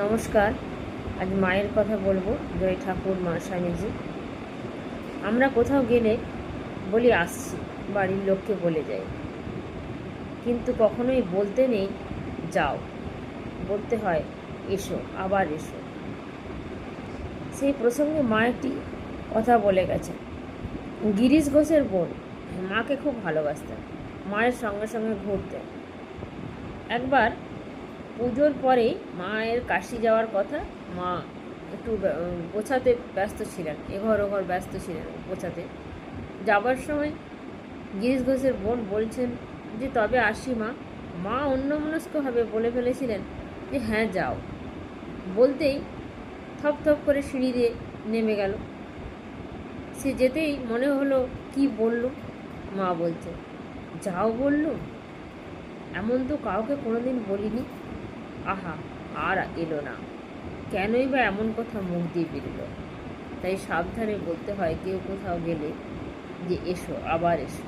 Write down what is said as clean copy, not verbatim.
নমস্কার। আজ মায়ের কথা বলবো। জয় ঠাকুর, মা স্বামীজি। আমরা কোথাও গেলে বলি আসছি, বাড়ির লোককে বলে যাই, কিন্তু কখনোই বলতে নেই যাও, বলতে হয় এসো, আবার এসো। সেই প্রসঙ্গে মা একটি কথা বলে গেছেন। গিরিশ ঘোষের বোন মাকে খুব ভালোবাসতেন, মায়ের সঙ্গে সঙ্গে ঘুরতেন। একবার পুজোর পরেই মায়ের কাশি যাওয়ার কথা, মা একটু গোছাতে ব্যস্ত ছিলেন, এঘর ওঘর ব্যস্ত ছিলেন গোছাতে। যাবার সময় গিরিশ ঘোষের বোন বলছেন যে তবে আসি মা। মা অন্যমনস্কভাবে বলে ফেলেছিলেন যে হ্যাঁ যাও। বলতেই থপ থপ করে সিঁড়ি দিয়ে নেমে গেল। সে যেতেই মনে হলো কি বলল। মা বলছে যাও বললুম, এমন তো কাউকে কোনোদিন বলিনি। আহা, আর এলো না, কেনই বা এমন কথা মুখ দিয়ে বেরোল। তাই সাবধানে বলতে হয় কেউ কোথাও গেলে যে এসো, আবার এসো।